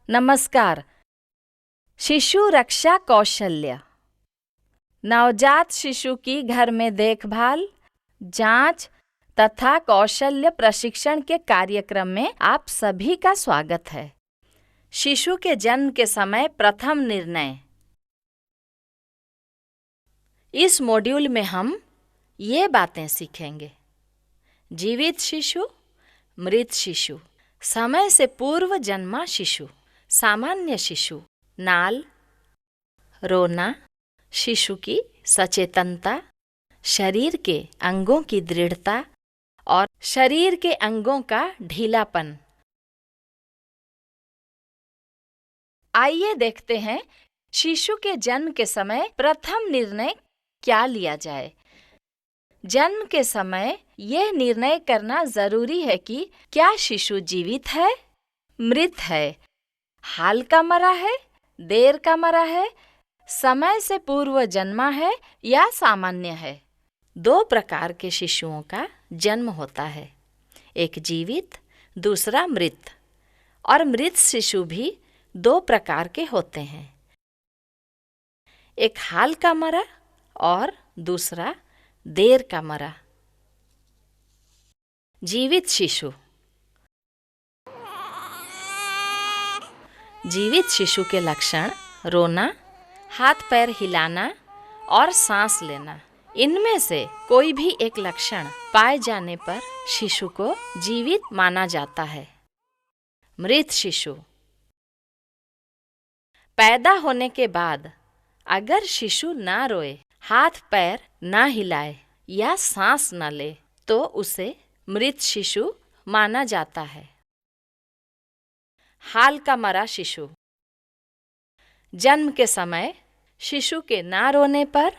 नमस्कार। शिशु रक्षा कौशल्य। नवजात शिशु की घर में देखभाल, जांच तथा कौशल्य प्रशिक्षण के कार्यक्रम में आप सभी का स्वागत है। शिशु के जन्म के समय प्रथम निर्णय। इस मॉड्यूल में हम ये बातें सीखेंगे: जीवित शिशु, मृत शिशु, समय से पूर्व जन्मा शिशु, सामान्य शिशु, नाल, रोना, शिशु की सचेतनता, शरीर के अंगों की दृढ़ता और शरीर के अंगों का ढीलापन। आइए देखते हैं शिशु के जन्म के समय प्रथम निर्णय क्या लिया जाए। जन्म के समय यह निर्णय करना जरूरी है कि क्या शिशु जीवित है, मृत है, हाल का मरा है, देर का मरा है, समय से पूर्व जन्मा है या सामान्य है। दो प्रकार के शिशुओं का जन्म होता है, एक जीवित, दूसरा मृत। और मृत शिशु भी दो प्रकार के होते हैं, एक हाल का मरा और दूसरा देर का मरा। जीवित शिशु। जीवित शिशु के लक्षण: रोना, हाथ पैर हिलाना और सांस लेना। इनमें से कोई भी एक लक्षण पाए जाने पर शिशु को जीवित माना जाता है। मृत शिशु। पैदा होने के बाद अगर शिशु ना रोए, हाथ पैर ना हिलाए या सांस न ले तो उसे मृत शिशु माना जाता है। हाल का मरा शिशु। जन्म के समय शिशु के ना रोने पर,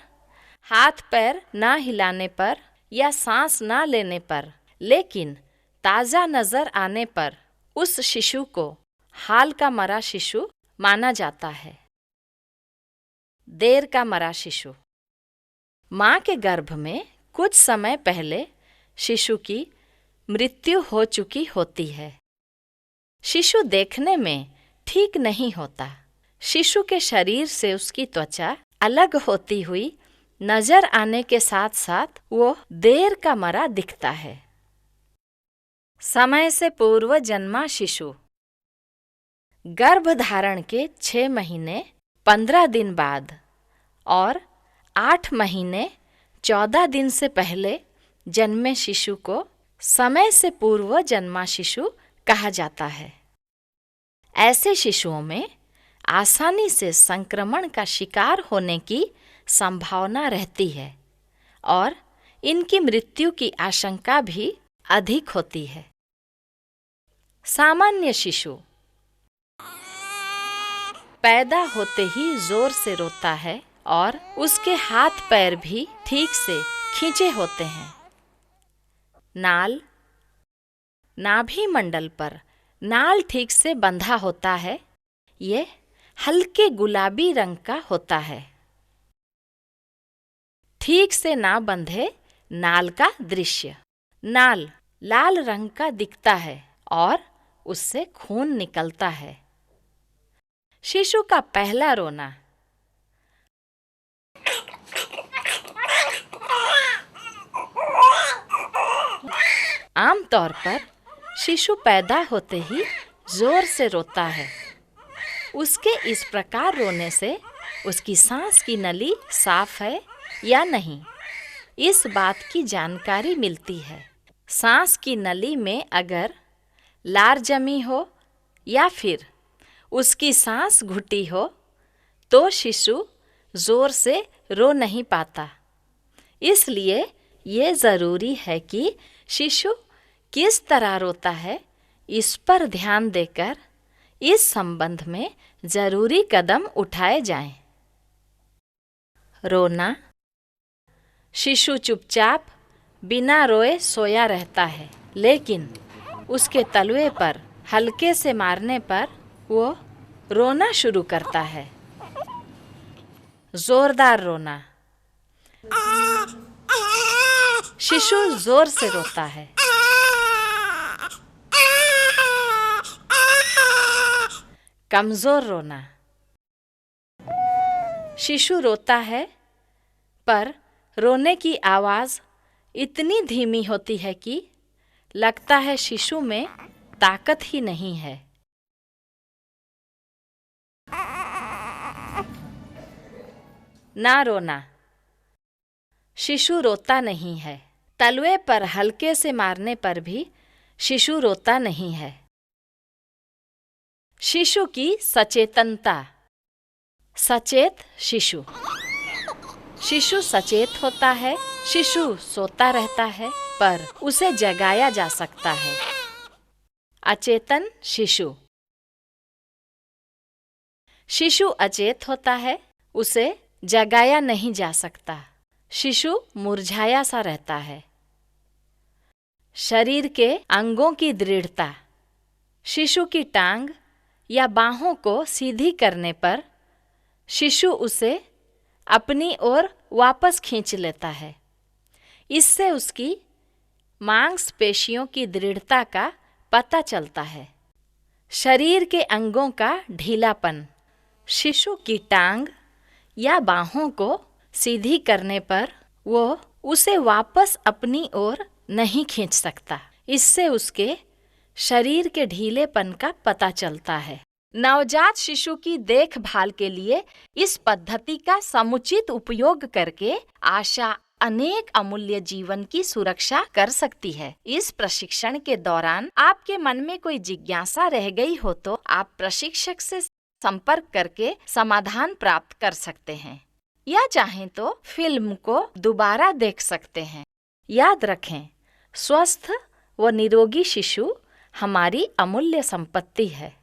हाथ पैर ना हिलाने पर या सांस ना लेने पर, लेकिन ताज़ा नजर आने पर उस शिशु को हाल का मरा शिशु माना जाता है। देर का मरा शिशु। माँ के गर्भ में कुछ समय पहले शिशु की मृत्यु हो चुकी होती है। शिशु देखने में ठीक नहीं होता। शिशु के शरीर से उसकी त्वचा अलग होती हुई नजर आने के साथ साथ वो देर का मरा दिखता है। समय से पूर्व जन्मा शिशु। गर्भधारण के 6 महीने 15 दिन बाद और 8 महीने 14 दिन से पहले जन्मे शिशु को समय से पूर्व जन्मा शिशु कहा जाता है। ऐसे शिशुओं में आसानी से संक्रमण का शिकार होने की संभावना रहती है और इनकी मृत्यु की आशंका भी अधिक होती है। सामान्य शिशु। पैदा होते ही जोर से रोता है और उसके हाथ पैर भी ठीक से खींचे होते हैं। नाल। नाभि मंडल पर नाल ठीक से बंधा होता है। ये हल्के गुलाबी रंग का होता है। ठीक से ना बंधे नाल का दृश्य। नाल लाल रंग का दिखता है और उससे खून निकलता है। शिशु का पहला रोना। आमतौर पर शिशु पैदा होते ही जोर से रोता है। उसके इस प्रकार रोने से उसकी सांस की नली साफ है या नहीं, इस बात की जानकारी मिलती है। सांस की नली में अगर लार जमी हो या फिर उसकी सांस घुटी हो तो शिशु जोर से रो नहीं पाता। इसलिए ये ज़रूरी है कि शिशु किस तरह रोता है, इस पर ध्यान देकर इस संबंध में जरूरी कदम उठाए जाएं। रोना। शिशु चुपचाप बिना रोए सोया रहता है, लेकिन उसके तलवे पर हल्के से मारने पर वो रोना शुरू करता है। जोरदार रोना। शिशु जोर से रोता है। कमजोर रोना। शिशु रोता है, पर रोने की आवाज इतनी धीमी होती है कि लगता है शिशु में ताकत ही नहीं है। ना रोना। शिशु रोता नहीं है। तलवे पर हल्के से मारने पर भी शिशु रोता नहीं है। शिशु की सचेतनता। सचेत शिशु। शिशु सचेत होता है। शिशु सोता रहता है, पर उसे जगाया जा सकता है। अचेतन शिशु। शिशु अचेत होता है, उसे जगाया नहीं जा सकता। शिशु मुरझाया सा रहता है। शरीर के अंगों की दृढ़ता। शिशु की टांग या बाहों को सीधी करने पर शिशु उसे अपनी ओर वापस खींच लेता है। इससे उसकी मांसपेशियों की दृढ़ता का पता चलता है। शरीर के अंगों का ढीलापन। शिशु की टांग या बाहों को सीधी करने पर वो उसे वापस अपनी ओर नहीं खींच सकता। इससे उसके शरीर के ढीलेपन का पता चलता है। नवजात शिशु की देखभाल के लिए इस पद्धति का समुचित उपयोग करके आशा अनेक अमूल्य जीवन की सुरक्षा कर सकती है। इस प्रशिक्षण के दौरान आपके मन में कोई जिज्ञासा रह गई हो तो आप प्रशिक्षक से संपर्क करके समाधान प्राप्त कर सकते हैं, या चाहें तो फिल्म को दोबारा देख सकते हैं। याद रखें, स्वस्थ व निरोगी शिशु हमारी अमूल्य संपत्ति है।